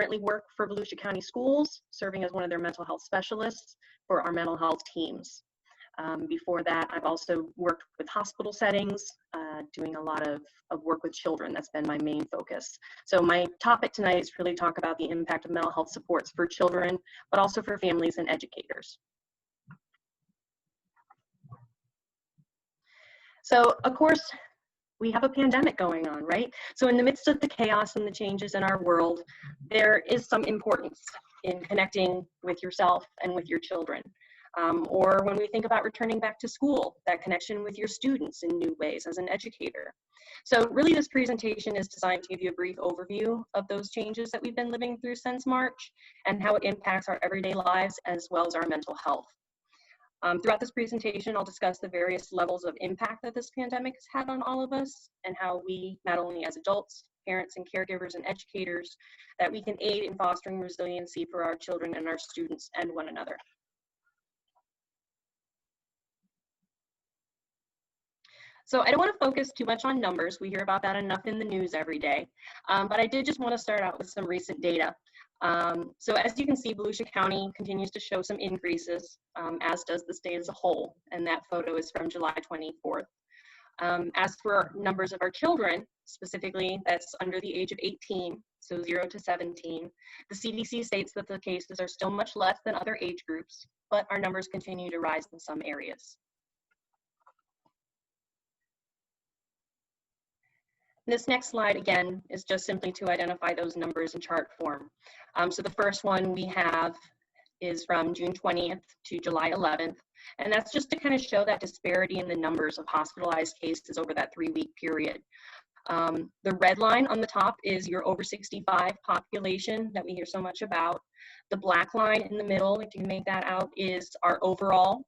currently work for Volusia County Schools, serving as one of their mental health specialists for our mental health teams. Before that, I've also worked with hospital settings, doing a lot of work with children. That's been my main focus. So my topic tonight is really talk about the impact of mental health supports for children, but also for families and educators. So of course, we have a pandemic going on, right? So in the midst of the chaos and the changes in our world, there is some importance in connecting with yourself and with your children. Or when we think about returning back to school, that connection with your students in new ways as an educator. So really this presentation is designed to give you a brief overview of those changes that we've been living through since March and how it impacts our everyday lives as well as our mental health. Throughout this presentation, I'll discuss the various levels of impact that this pandemic has had on all of us and how we, not only as adults, parents and caregivers and educators, that we can aid in fostering resiliency for our children and our students and one another. So I don't want to focus too much on numbers. We hear about that enough in the news every day. But I did just want to start out with some recent data. So as you can see, Volusia County continues to show some increases, as does the state as a whole. And that photo is from July 24th. As for numbers of our children, specifically that's under the age of 18, so 0 to 17, the CDC states that the cases are still much less than other age groups, but our numbers continue to rise in some areas. This next slide, again, is just simply to identify those numbers in chart form. So the first one we have is from June 20th to July 11th, and that's just to kind of show that disparity in the numbers of hospitalized cases over that 3-week period. The red line on the top is your over 65 population that we hear so much about. The black line in the middle, if you can make that out, is our overall.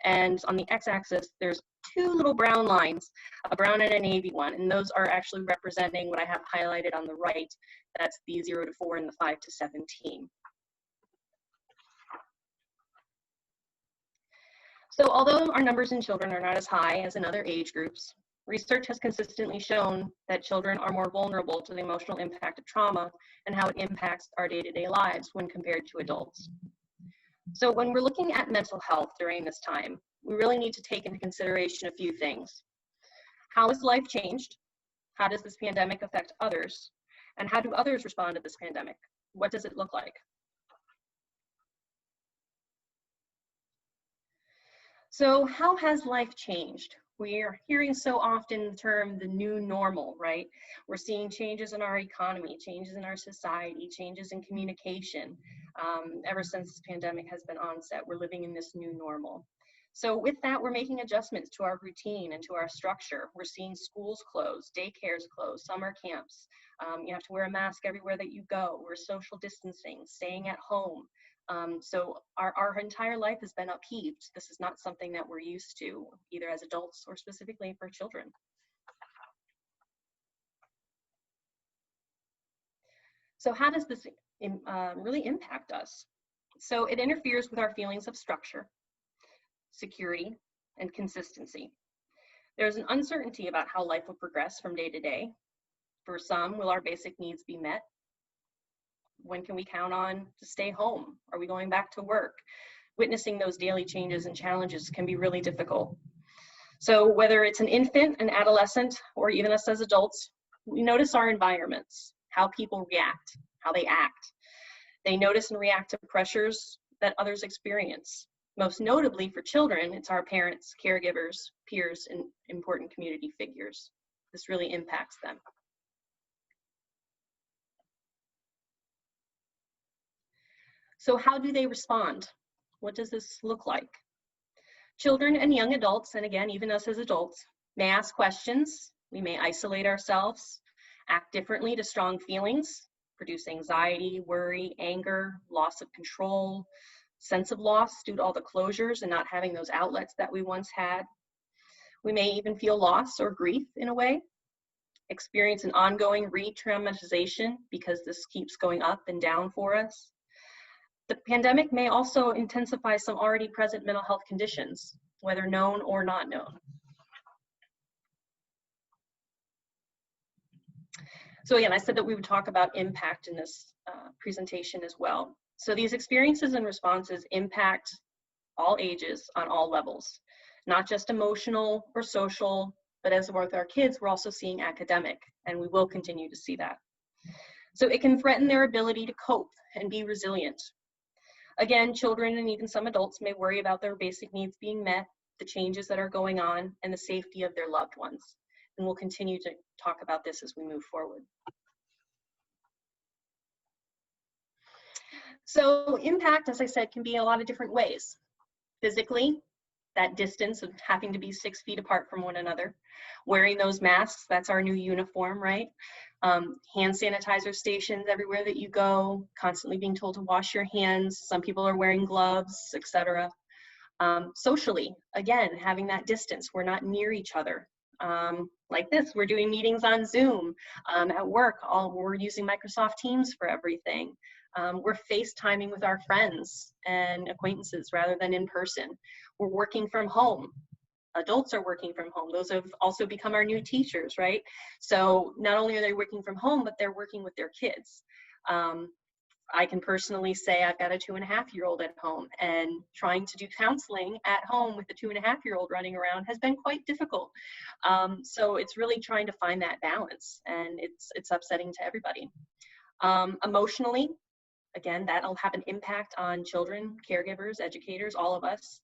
And on the x-axis, there's 2 little brown lines, a brown and a navy one, and those are actually representing what I have highlighted on the right. That's the 0 to 4 and the 5 to 17. So although our numbers in children are not as high as in other age groups, research has consistently shown that children are more vulnerable to the emotional impact of trauma and how it impacts our day-to-day lives when compared to adults. So when we're looking at mental health during this time, we really need to take into consideration a few things. How has life changed? How does this pandemic affect others? And how do others respond to this pandemic? What does it look like? So how has life changed? We're hearing so often the term the new normal, right? We're seeing changes in our economy, changes in our society, changes in communication. Ever since this pandemic has been onset, we're living in this new normal. So with that, we're making adjustments to our routine and to our structure. We're seeing schools close, daycares close, summer camps. You have to wear a mask everywhere that you go. We're social distancing, staying at home. So our entire life has been upheaved. This is not something that we're used to, either as adults or specifically for children. So how does this really impact us? So it interferes with our feelings of structure, security, and consistency. There's an uncertainty about how life will progress from day to day. For some, will our basic needs be met? When can we count on to stay home? Are we going back to work? Witnessing those daily changes and challenges can be really difficult. So whether it's an infant, an adolescent, or even us as adults, we notice our environments, how people react, how they act. They notice and react to pressures that others experience. Most notably for children, it's our parents, caregivers, peers, and important community figures. This really impacts them. So how do they respond? What does this look like? Children and young adults, and again, even us as adults, may ask questions. We may isolate ourselves, act differently to strong feelings, produce anxiety, worry, anger, loss of control, sense of loss due to all the closures and not having those outlets that we once had. We may even feel loss or grief in a way, experience an ongoing re-traumatization because this keeps going up and down for us. The pandemic may also intensify some already present mental health conditions, whether known or not known. So again, I said that we would talk about impact in this presentation as well. So these experiences and responses impact all ages on all levels, not just emotional or social, but as with our kids, we're also seeing academic, and we will continue to see that. So it can threaten their ability to cope and be resilient. Again, children and even some adults may worry about their basic needs being met, the changes that are going on, and the safety of their loved ones. And we'll continue to talk about this as we move forward. So impact, as I said, can be a lot of different ways. Physically, that distance of having to be 6 feet apart from one another, wearing those masks, that's our new uniform, right? Hand sanitizer stations everywhere that you go, constantly being told to wash your hands. Some people are wearing gloves, etc. Socially, again, having that distance, we're not near each other. Like this, we're doing meetings on Zoom. At work, we're using Microsoft Teams for everything. We're FaceTiming with our friends and acquaintances rather than in person. We're working from home. Adults are working from home. Those have also become our new teachers, right? So not only are they working from home, but they're working with their kids. I can personally say I've got a 2.5-year-old at home, and trying to do counseling at home with the 2.5-year-old running around has been quite difficult. So it's really trying to find that balance, and it's upsetting to everybody. Emotionally, again, that'll have an impact on children, caregivers, educators, all of us,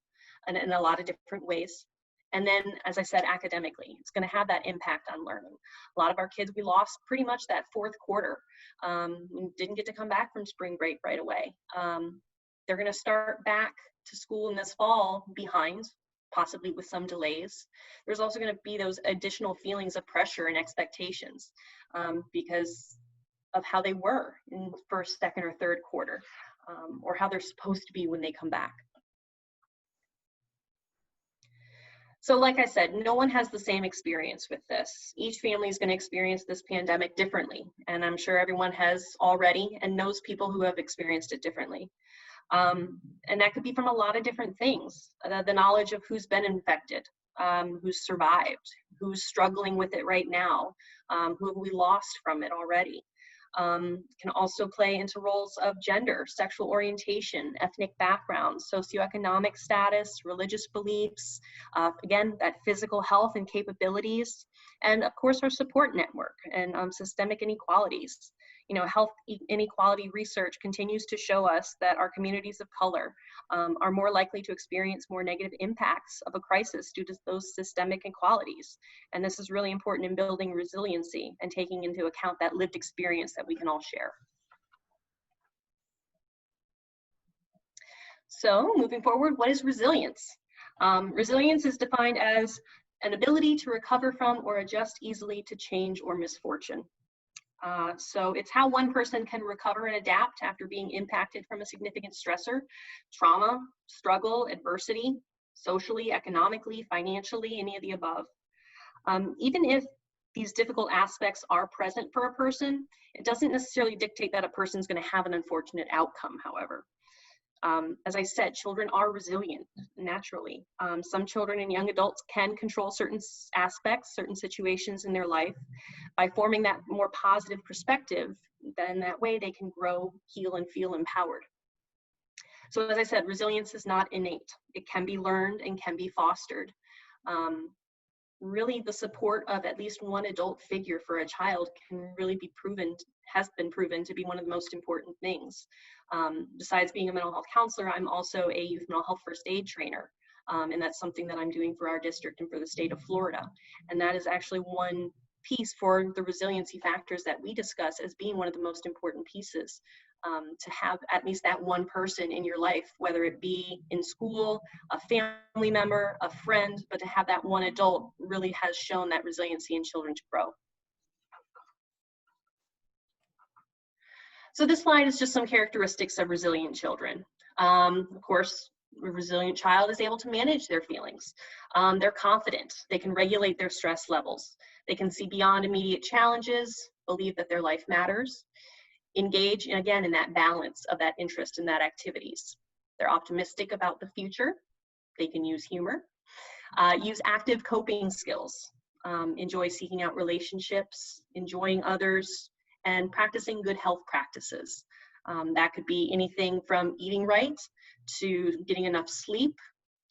and in a lot of different ways. And then, as I said, academically, it's going to have that impact on learning. A lot of our kids, we lost pretty much that fourth quarter. Didn't get to come back from spring break right away. They're going to start back to school in this fall behind, possibly with some delays. There's also going to be those additional feelings of pressure and expectations because of how they were in first, second, or third quarter, or how they're supposed to be when they come back. So like I said, no one has the same experience with this. Each family is going to experience this pandemic differently, and I'm sure everyone has already and knows people who have experienced it differently. And that could be from a lot of different things. The knowledge of who's been infected, who's survived, who's struggling with it right now, who have we lost from it already. Can also play into roles of gender, sexual orientation, ethnic background, socioeconomic status, religious beliefs, again, that physical health and capabilities, and of course our support network and systemic inequalities. You know, health inequality research continues to show us that our communities of color are more likely to experience more negative impacts of a crisis due to those systemic inequalities. And this is really important in building resiliency and taking into account that lived experience that we can all share. So moving forward, what is resilience? Resilience is defined as an ability to recover from or adjust easily to change or misfortune. So it's how one person can recover and adapt after being impacted from a significant stressor, trauma, struggle, adversity, socially, economically, financially, any of the above. Even if these difficult aspects are present for a person, it doesn't necessarily dictate that a person's going to have an unfortunate outcome, however. As I said, children are resilient naturally. Some children and young adults can control certain aspects, certain situations in their life. By forming that more positive perspective, then that way they can grow, heal, and feel empowered. So as I said, resilience is not innate. It can be learned and can be fostered. Really, the support of at least one adult figure for a child can really be proven, has been proven to be one of the most important things. Besides being a mental health counselor, I'm also a youth mental health first aid trainer. And that's something that I'm doing for our district and for the state of Florida. And that is actually one piece for the resiliency factors that we discuss as being one of the most important pieces. To have at least that one person in your life, whether it be in school, a family member, a friend, but to have that one adult really has shown that resiliency in children to grow. So this slide is just some characteristics of resilient children. Of course, a resilient child is able to manage their feelings. They're confident. They can regulate their stress levels. They can see beyond immediate challenges, believe that their life matters, engage, again, in that balance of that interest in that activities. They're optimistic about the future. They can use humor, use active coping skills. enjoy seeking out relationships, enjoying others, and practicing good health practices. That could be anything from eating right to getting enough sleep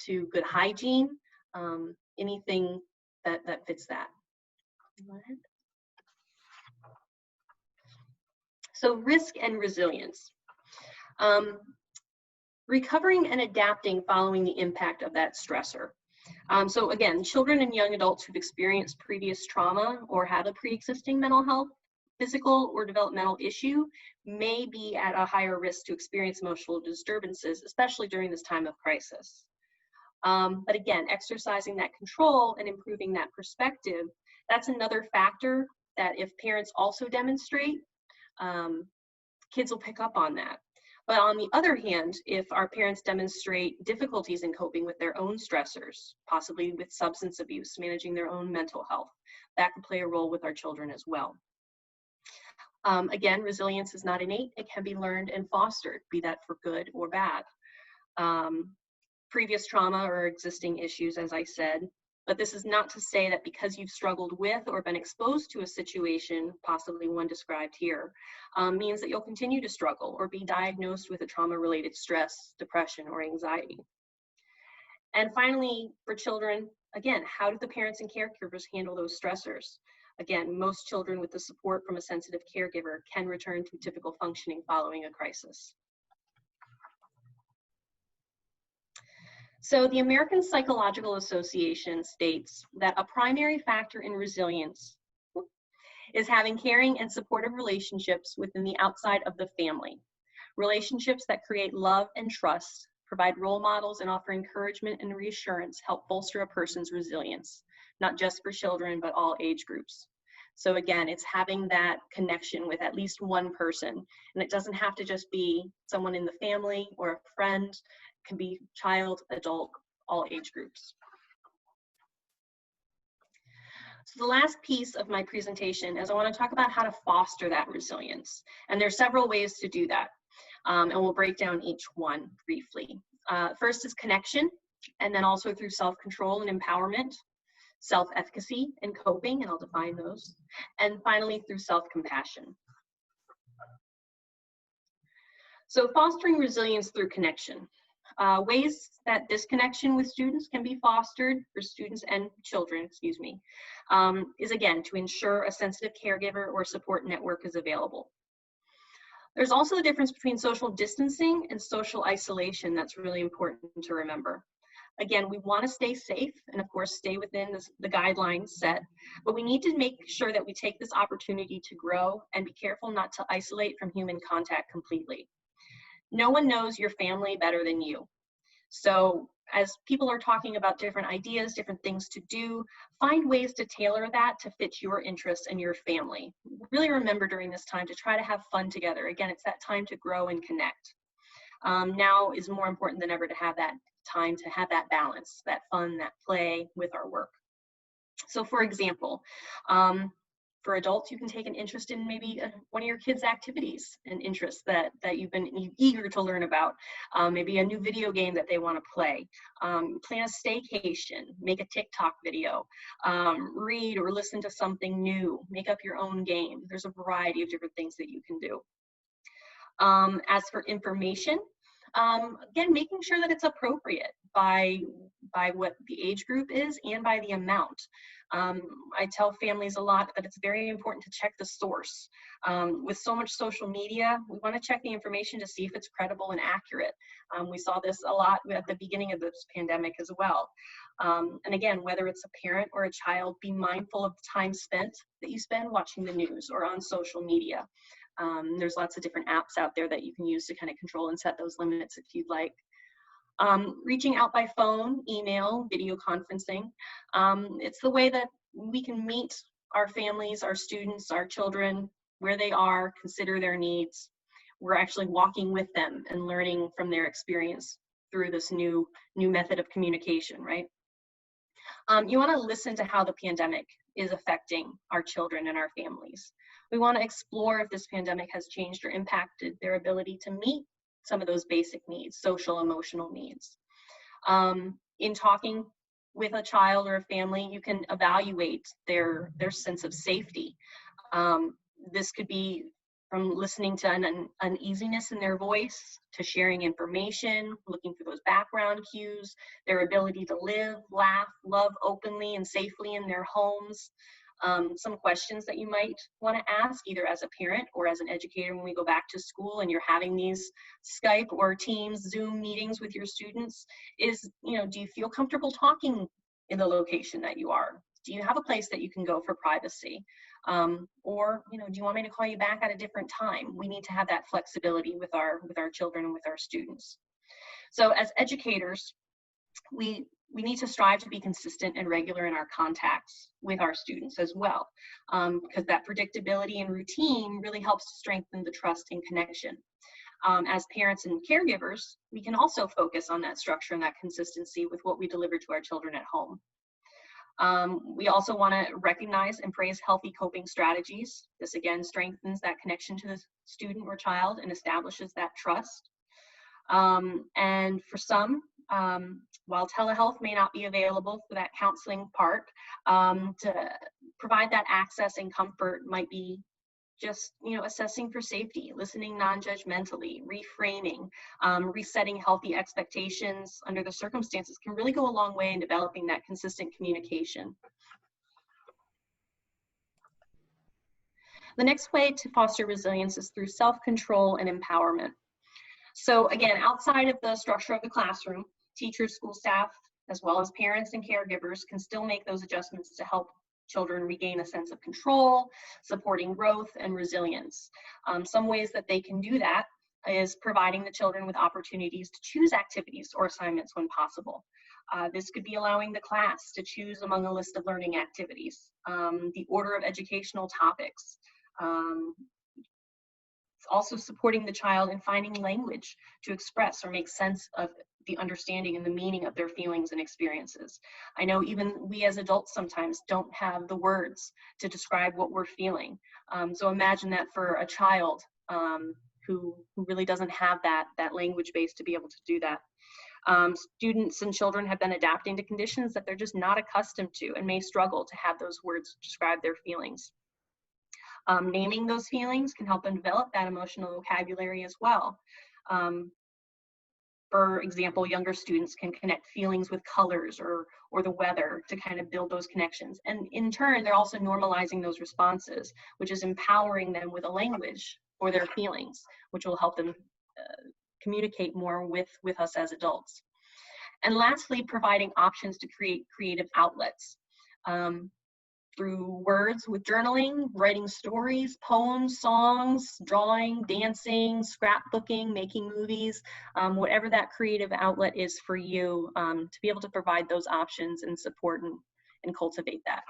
to good hygiene, anything that fits that. Go ahead. So risk and resilience. Recovering and adapting following the impact of that stressor. So again, children and young adults who've experienced previous trauma or have a pre-existing mental health, physical or developmental issue may be at a higher risk to experience emotional disturbances, especially during this time of crisis. But again, exercising that control and improving that perspective, that's another factor that if parents also demonstrate, kids will pick up on that. But on the other hand, if our parents demonstrate difficulties in coping with their own stressors, possibly with substance abuse, managing their own mental health, that can play a role with our children as well. Again, resilience is not innate. It can be learned and fostered, be that for good or bad. Previous trauma or existing issues, as I said, but this is not to say that because you've struggled with or been exposed to a situation, possibly one described here, means that you'll continue to struggle or be diagnosed with a trauma-related stress, depression, or anxiety. And finally, for children, again, how do the parents and caregivers handle those stressors? Again, most children with the support from a sensitive caregiver can return to typical functioning following a crisis. So the American Psychological Association states that a primary factor in resilience is having caring and supportive relationships within the outside of the family. Relationships that create love and trust, provide role models, and offer encouragement and reassurance help bolster a person's resilience, not just for children, but all age groups. So again, it's having that connection with at least one person, and it doesn't have to just be someone in the family or a friend. It can be child, adult, all age groups. So the last piece of my presentation is I want to talk about how to foster that resilience. And there's several ways to do that. And we'll break down each one briefly. First is connection, and then also through self-control and empowerment, self-efficacy and coping, and I'll define those. And finally, through self-compassion. So fostering resilience through connection. Ways that this connection with students can be fostered for students and children, is again to ensure a sensitive caregiver or support network is available. There's also a difference between social distancing and social isolation that's really important to remember. Again, we want to stay safe and of course stay within the guidelines set, but we need to make sure that we take this opportunity to grow and be careful not to isolate from human contact completely. No one knows your family better than you. So as people are talking about different ideas, different things to do, find ways to tailor that to fit your interests and your family. Really remember during this time to try to have fun together. Again, it's that time to grow and connect. Now is more important than ever to have that time to have that balance, that fun, that play with our work. So for example, for adults, you can take an interest in maybe one of your kids' activities and interests that you've been eager to learn about. Maybe a new video game that they want to play. Plan a staycation, make a TikTok video, read or listen to something new, make up your own game. There's a variety of different things that you can do. As for information, again, making sure that it's appropriate by what the age group is and by the amount. I tell families a lot that it's very important to check the source. With so much social media, we want to check the information to see if it's credible and accurate. We saw this a lot at the beginning of this pandemic as well. And again, whether it's a parent or a child, be mindful of the time spent that you spend watching the news or on social media. There's lots of different apps out there that you can use to kind of control and set those limits if you'd like. Reaching out by phone, email, video conferencing. It's the way that we can meet our families, our students, our children, where they are, consider their needs. We're actually walking with them and learning from their experience through this new method of communication, right? You want to listen to how the pandemic is affecting our children and our families. We want to explore if this pandemic has changed or impacted their ability to meet some of those basic needs, social, emotional needs. In talking with a child or a family, you can evaluate their sense of safety. This could be from listening to an uneasiness in their voice, to sharing information, looking for those background cues, their ability to live, laugh, love openly and safely in their homes. Some questions that you might want to ask, either as a parent or as an educator when we go back to school and you're having these Skype or Teams, Zoom meetings with your students, is, do you feel comfortable talking in the location that you are? Do you have a place that you can go for privacy? Or, do you want me to call you back at a different time? We need to have that flexibility with our children and with our students. So as educators, we need to strive to be consistent and regular in our contacts with our students as well, because that predictability and routine really helps strengthen the trust and connection. As parents and caregivers, we can also focus on that structure and that consistency with what we deliver to our children at home. We also want to recognize and praise healthy coping strategies. This again strengthens that connection to the student or child and establishes that trust. And for some, while telehealth may not be available for that counseling part, to provide that access and comfort might be just, assessing for safety, listening non-judgmentally, reframing, resetting healthy expectations under the circumstances can really go a long way in developing that consistent communication. The next way to foster resilience is through self-control and empowerment. So again, outside of the structure of the classroom, teachers, school staff, as well as parents and caregivers can still make those adjustments to help children regain a sense of control, supporting growth and resilience. Some ways that they can do that is providing the children with opportunities to choose activities or assignments when possible. This could be allowing the class to choose among a list of learning activities, the order of educational topics. Also supporting the child in finding language to express or make sense of the understanding and the meaning of their feelings and experiences. I know even we as adults sometimes don't have the words to describe what we're feeling. So imagine that for a child who really doesn't have that language base to be able to do that. Students and children have been adapting to conditions that they're just not accustomed to and may struggle to have those words describe their feelings. Naming those feelings can help them develop that emotional vocabulary as well. For example, younger students can connect feelings with colors or the weather to kind of build those connections. And in turn, they're also normalizing those responses, which is empowering them with a language for their feelings, which will help them communicate more with us as adults. And lastly, providing options to create creative outlets. Through words with journaling, writing stories, poems, songs, drawing, dancing, scrapbooking, making movies, whatever that creative outlet is for you, to be able to provide those options and support and cultivate that.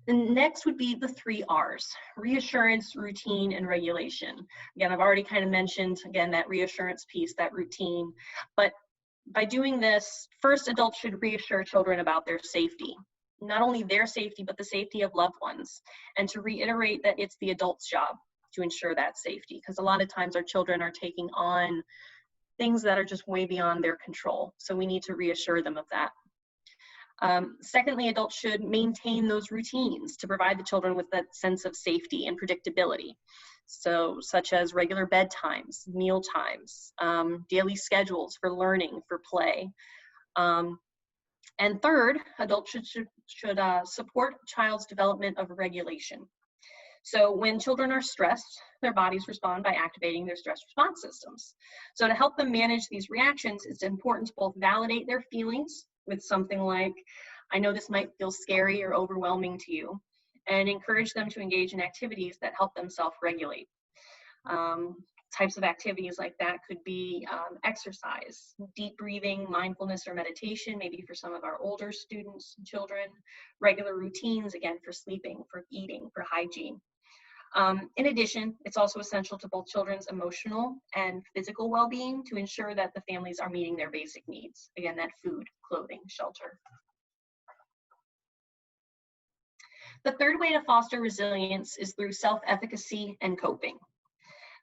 The next would be the 3 R's: reassurance, routine, and regulation. Again, I've already kind of mentioned, again, that reassurance piece, that routine, but by doing this, first, adults should reassure children about their safety, not only their safety, but the safety of loved ones, and to reiterate that it's the adult's job to ensure that safety, because a lot of times our children are taking on things that are just way beyond their control, so we need to reassure them of that. Secondly, adults should maintain those routines to provide the children with that sense of safety and predictability. So, such as regular bedtimes, meal times, daily schedules for learning, for play. And third, adults should support child's development of regulation. So when children are stressed, their bodies respond by activating their stress response systems. So to help them manage these reactions, it's important to both validate their feelings with something like, I know this might feel scary or overwhelming to you, and encourage them to engage in activities that help them self-regulate. Types of activities like that could be exercise, deep breathing, mindfulness, or meditation, maybe for some of our older students and children, regular routines, again, for sleeping, for eating, for hygiene. In addition, it's also essential to both children's emotional and physical well-being to ensure that the families are meeting their basic needs. Again, that food, clothing, shelter. The third way to foster resilience is through self-efficacy and coping.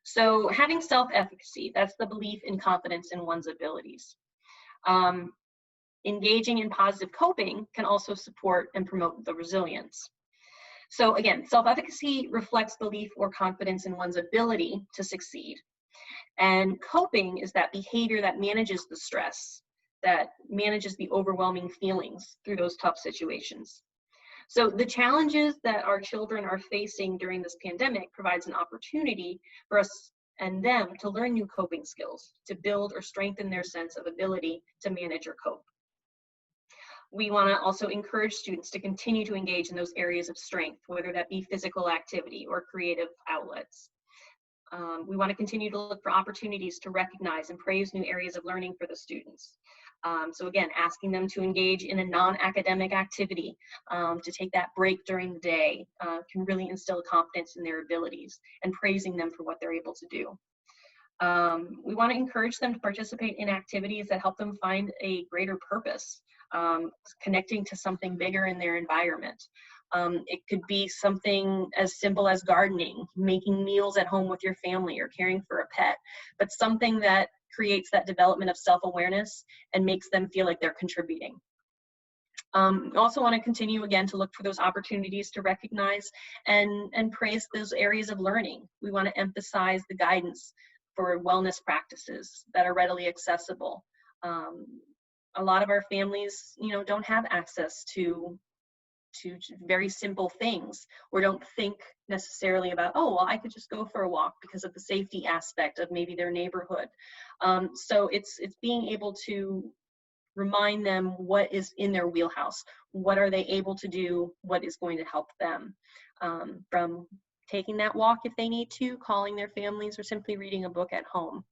So having self-efficacy, that's the belief and confidence in one's abilities. Engaging in positive coping can also support and promote the resilience. So again, self-efficacy reflects belief or confidence in one's ability to succeed. And coping is that behavior that manages the stress, that manages the overwhelming feelings through those tough situations. So the challenges that our children are facing during this pandemic provides an opportunity for us and them to learn new coping skills, to build or strengthen their sense of ability to manage or cope. We want to also encourage students to continue to engage in those areas of strength, whether that be physical activity or creative outlets. We want to continue to look for opportunities to recognize and praise new areas of learning for the students. So again, asking them to engage in a non-academic activity, to take that break during the day, can really instill confidence in their abilities, and praising them for what they're able to do. We want to encourage them to participate in activities that help them find a greater purpose, connecting to something bigger in their environment. It could be something as simple as gardening, making meals at home with your family, or caring for a pet, but something that creates that development of self-awareness and makes them feel like they're contributing. We also want to continue again to look for those opportunities to recognize and praise those areas of learning. We want to emphasize the guidance for wellness practices that are readily accessible. A lot of our families, don't have access to very simple things, or don't think necessarily about, oh, well, I could just go for a walk because of the safety aspect of maybe their neighborhood. So it's being able to remind them what is in their wheelhouse, what are they able to do, what is going to help them, from taking that walk if they need to, calling their families, or simply reading a book at home.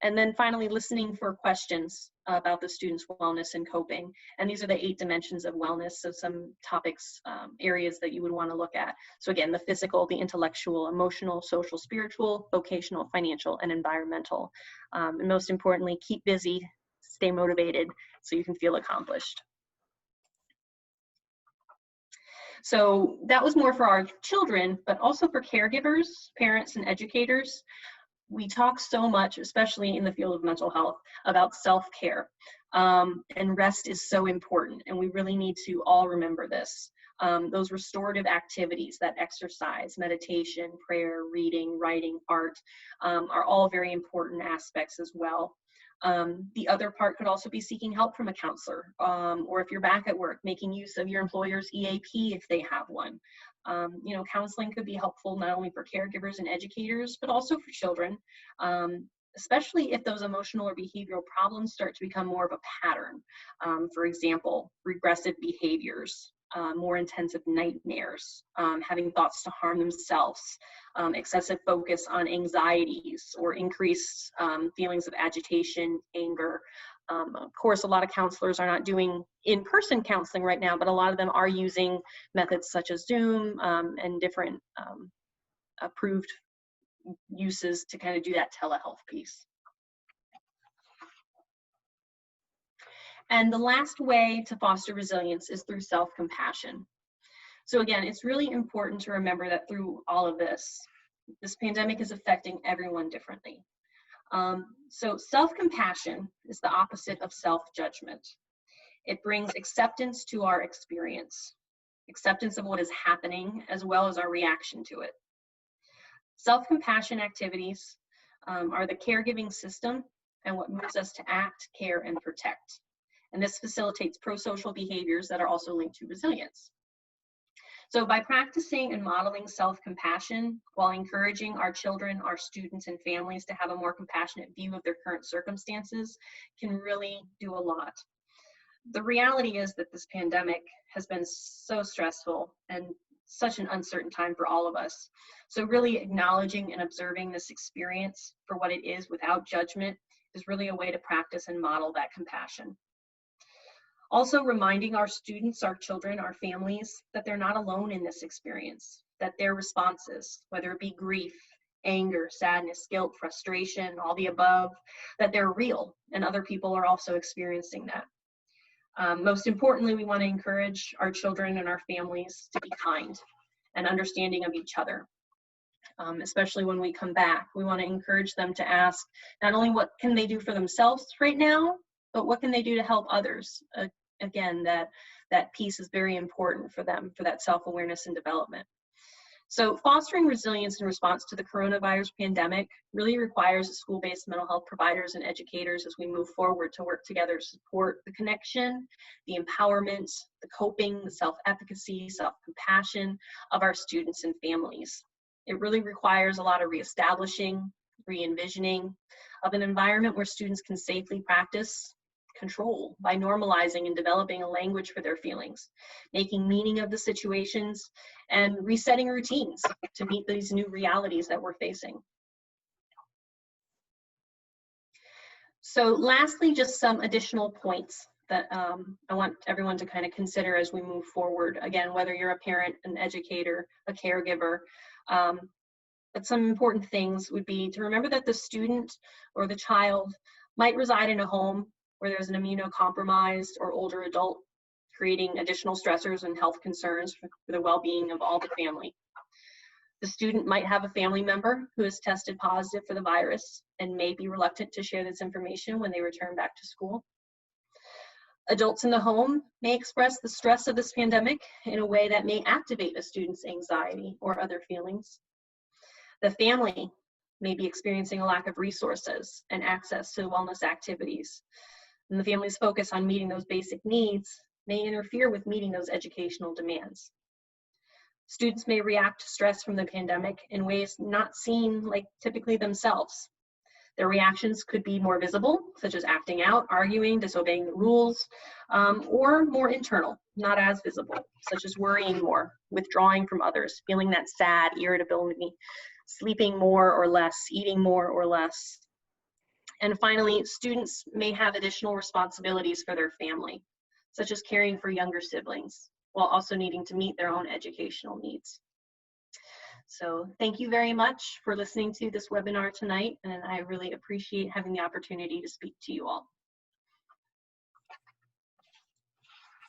And then finally, listening for questions about the student's wellness and coping. And these are the 8 dimensions of wellness. So some topics, areas that you would want to look at. So again, the physical, the intellectual, emotional, social, spiritual, vocational, financial, and environmental. And most importantly, keep busy, stay motivated so you can feel accomplished. So that was more for our children, but also for caregivers, parents, and educators. We talk so much, especially in the field of mental health, about self-care, and rest is so important, and we really need to all remember this. Those restorative activities, that exercise, meditation, prayer, reading, writing, art, are all very important aspects as well. The other part could also be seeking help from a counselor, or if you're back at work, making use of your employer's EAP if they have one. Counseling could be helpful not only for caregivers and educators, but also for children, especially if those emotional or behavioral problems start to become more of a pattern. For example, regressive behaviors, more intensive nightmares, having thoughts to harm themselves, excessive focus on anxieties, or increased feelings of agitation, anger. Of course, a lot of counselors are not doing in-person counseling right now, but a lot of them are using methods such as Zoom and different approved uses to kind of do that telehealth piece. And the last way to foster resilience is through self-compassion. So again, it's really important to remember that through all of this pandemic is affecting everyone differently. So self-compassion is the opposite of self-judgment. It brings acceptance to our experience, acceptance of what is happening, as well as our reaction to it. Self-compassion activities are the caregiving system and what moves us to act, care, and protect. And this facilitates pro-social behaviors that are also linked to resilience. So by practicing and modeling self-compassion while encouraging our children, our students, and families to have a more compassionate view of their current circumstances can really do a lot. The reality is that this pandemic has been so stressful and such an uncertain time for all of us. So really acknowledging and observing this experience for what it is without judgment is really a way to practice and model that compassion. Also reminding our students, our children, our families that they're not alone in this experience, that their responses, whether it be grief, anger, sadness, guilt, frustration, all the above, that they're real and other people are also experiencing that. Most importantly, we want to encourage our children and our families to be kind and understanding of each other. Especially when we come back, we want to encourage them to ask not only what can they do for themselves right now, but what can they do to help others? Again, that piece is very important for them, for that self-awareness and development. So fostering resilience in response to the coronavirus pandemic really requires school-based mental health providers and educators as we move forward to work together to support the connection, the empowerment, the coping, the self-efficacy, self-compassion of our students and families. It really requires a lot of reestablishing, re-envisioning of an environment where students can safely practice control by normalizing and developing a language for their feelings, making meaning of the situations, and resetting routines to meet these new realities that we're facing. So lastly, just some additional points that I want everyone to kind of consider as we move forward. Again, whether you're a parent, an educator, a caregiver, but some important things would be to remember that the student or the child might reside in a home where there's an immunocompromised or older adult, creating additional stressors and health concerns for the well-being of all the family. The student might have a family member who has tested positive for the virus and may be reluctant to share this information when they return back to school. Adults in the home may express the stress of this pandemic in a way that may activate a student's anxiety or other feelings. The family may be experiencing a lack of resources and access to wellness activities. And the family's focus on meeting those basic needs may interfere with meeting those educational demands. Students may react to stress from the pandemic in ways not seen like typically themselves. Their reactions could be more visible, such as acting out, arguing, disobeying the rules, or more internal, not as visible, such as worrying more, withdrawing from others, feeling that sad irritability, sleeping more or less, eating more or less. And finally, students may have additional responsibilities for their family, such as caring for younger siblings, while also needing to meet their own educational needs. So thank you very much for listening to this webinar tonight, and I really appreciate having the opportunity to speak to you all.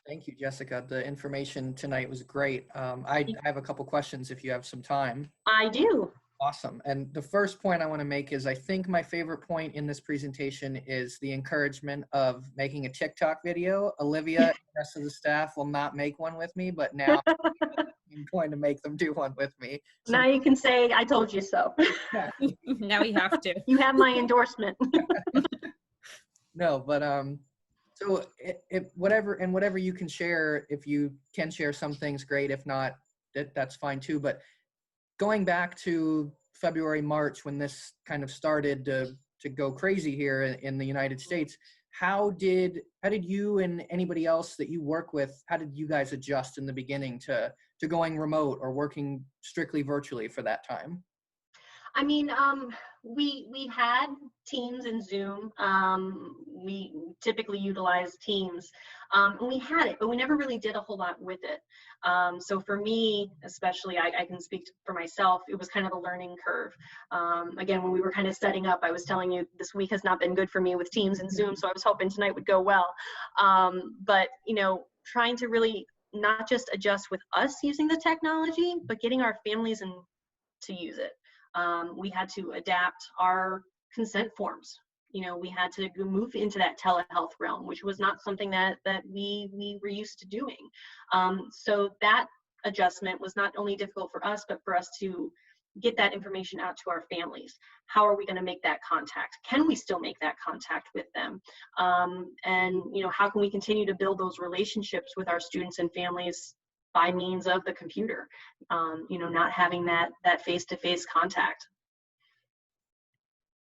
Thank you, Jessica. The information tonight was great. I have a couple questions if you have some time. I do. Awesome. And the first point I want to make is I think my favorite point in this presentation is the encouragement of making a TikTok video. Olivia and the rest of the staff will not make one with me, but now I'm going to make them do one with me. So, now you can say, I told you so. yeah. Now we have to. You have my endorsement. No, but so whatever you can share, if you can share some things, great. If not, that's fine too. But going back to February, March, when this kind of started to go crazy here in the United States, how did you and anybody else that you work with, how did you guys adjust in the beginning to going remote or working strictly virtually for that time? I mean, we had Teams and Zoom. We typically utilize Teams. And we had it, but we never really did a whole lot with it. So for me, especially, I can speak for myself, it was kind of a learning curve. Again, when we were kind of setting up, I was telling you this week has not been good for me with Teams and Zoom, so I was hoping tonight would go well. But, you know, trying to really not just adjust with us using the technology, but getting our families to use it. We had to adapt our consent forms. You know, we had to move into that telehealth realm, which was not something that we were used to doing. So that adjustment was not only difficult for us, but for us to get that information out to our families. How are we going to make that contact? Can we still make that contact with them? And, you know, how can we continue to build those relationships with our students and families by means of the computer, you know, not having that face-to-face contact.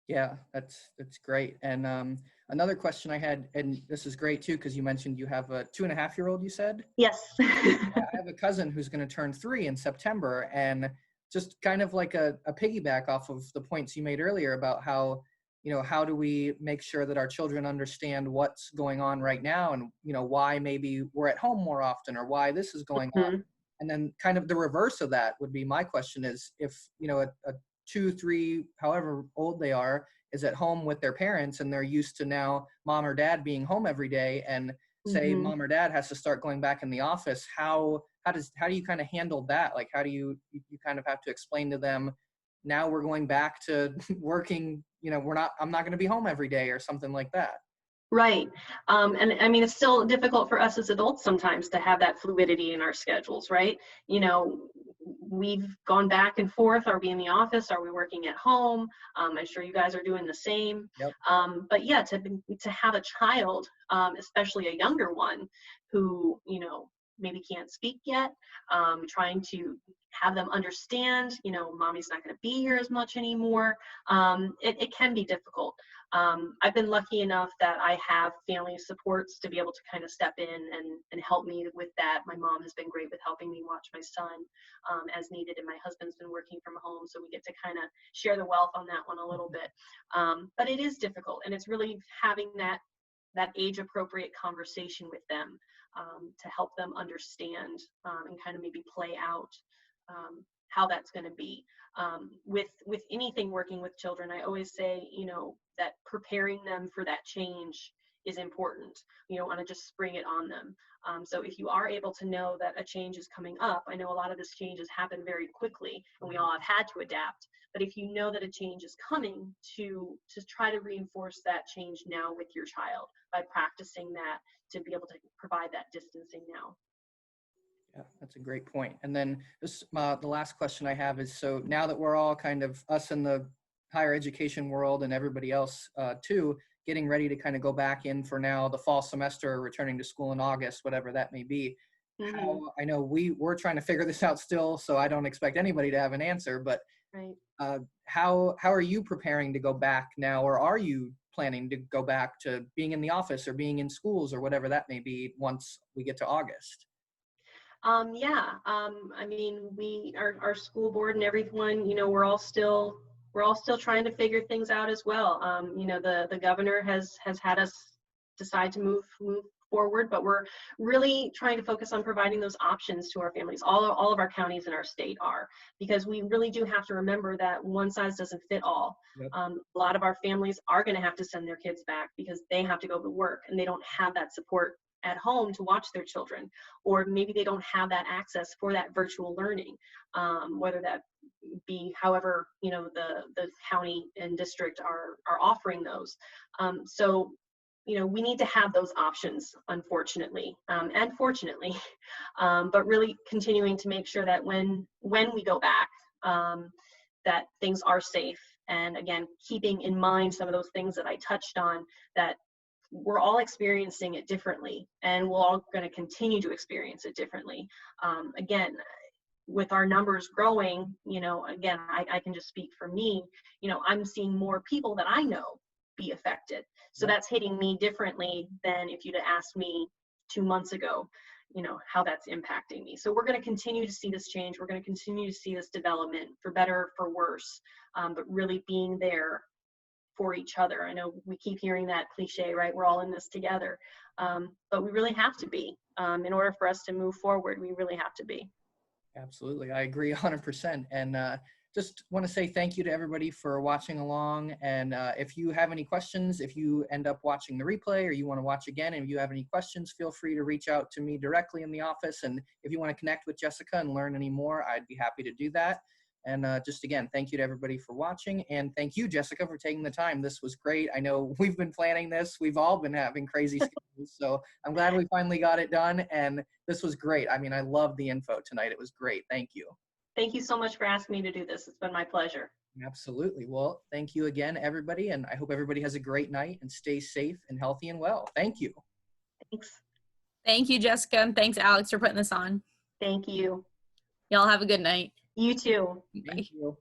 Yeah, that's great. And another question I had, and this is great too, because you mentioned you have a 2.5-year-old, you said? Yes. Yeah, I have a cousin who's going to turn 3 in September, and just kind of like a piggyback off of the points you made earlier about how, you know, how do we make sure that our children understand what's going on right now, and, you know, why maybe we're at home more often, or why this is going on. And then kind of the reverse of that would be my question is, if, you know, a 2, 3, however old they are, is at home with their parents, and they're used to now mom or dad being home every day, and say mom or dad has to start going back in the office, how do you kind of handle that? Like, how do you kind of have to explain to them, now we're going back to working, you know, I'm not going to be home every day, or something like that? Right. And I mean, it's still difficult for us as adults sometimes to have that fluidity in our schedules, right? You know, we've gone back and forth. Are we in the office? Are we working at home? I'm sure you guys are doing the same. Yep. But yeah, to have a child, especially a younger one, who, you know, maybe can't speak yet, trying to have them understand, you know, mommy's not going to be here as much anymore. It can be difficult. I've been lucky enough that I have family supports to be able to kind of step in and help me with that. My mom has been great with helping me watch my son as needed, and my husband's been working from home, so we get to kind of share the wealth on that one a little bit. But it is difficult, and it's really having that age appropriate conversation with them to help them understand and kind of maybe play out how that's going to be. With anything working with children, I always say, you know, that preparing them for that change is important. You don't want to just spring it on them. So if you are able to know that a change is coming up, I know a lot of this change has happened very quickly and we all have had to adapt. But if you know that a change is coming, to try to reinforce that change now with your child by practicing that, to be able to provide that distancing now. Yeah, that's a great point. And then this, the last question I have is, so now that we're all kind of, us in the higher education world and everybody else too, getting ready to kind of go back in for now the fall semester, returning to school in August, whatever that may be. Mm-hmm. How, I know we're trying to figure this out still, so I don't expect anybody to have an answer, but right. How are you preparing to go back now, or are you planning to go back to being in the office or being in schools or whatever that may be once we get to August? I mean, our school board and everyone, you know, we're all still trying to figure things out as well. You know, the governor has had us decide to move forward, but we're really trying to focus on providing those options to our families. All of our counties in our state are, because we really do have to remember that one size doesn't fit all. Yep. A lot of our families are going to have to send their kids back because they have to go to work and they don't have that support at home to watch their children, or maybe they don't have that access for that virtual learning, whether that be however, you know, the county and district are offering those. So, you know, we need to have those options, unfortunately, and fortunately, but really continuing to make sure that when we go back, that things are safe. And again, keeping in mind some of those things that I touched on, that we're all experiencing it differently, and we're all going to continue to experience it differently. Again, with our numbers growing, you know, again, I can just speak for me, you know, I'm seeing more people that I know be affected. So that's hitting me differently than if you'd have asked me 2 months ago, you know, how that's impacting me. So we're going to continue to see this change. We're going to continue to see this development, for better, for worse, but really being there for each other. I know we keep hearing that cliche, right? We're all in this together. But we really have to be. In order for us to move forward, we really have to be. Absolutely. I agree 100%. And just want to say thank you to everybody for watching along. And if you have any questions, if you end up watching the replay or you want to watch again, and if you have any questions, feel free to reach out to me directly in the office. And if you want to connect with Jessica and learn any more, I'd be happy to do that. And just again, thank you to everybody for watching. And thank you, Jessica, for taking the time. This was great. I know we've been planning this. We've all been having crazy schedules. So I'm glad we finally got it done. And this was great. I mean, I love the info tonight. It was great. Thank you. Thank you so much for asking me to do this. It's been my pleasure. Absolutely. Well, thank you again, everybody. And I hope everybody has a great night and stay safe and healthy and well. Thank you. Thanks. Thank you, Jessica. And thanks, Alex, for putting this on. Thank you. Y'all have a good night. You too. Thank you.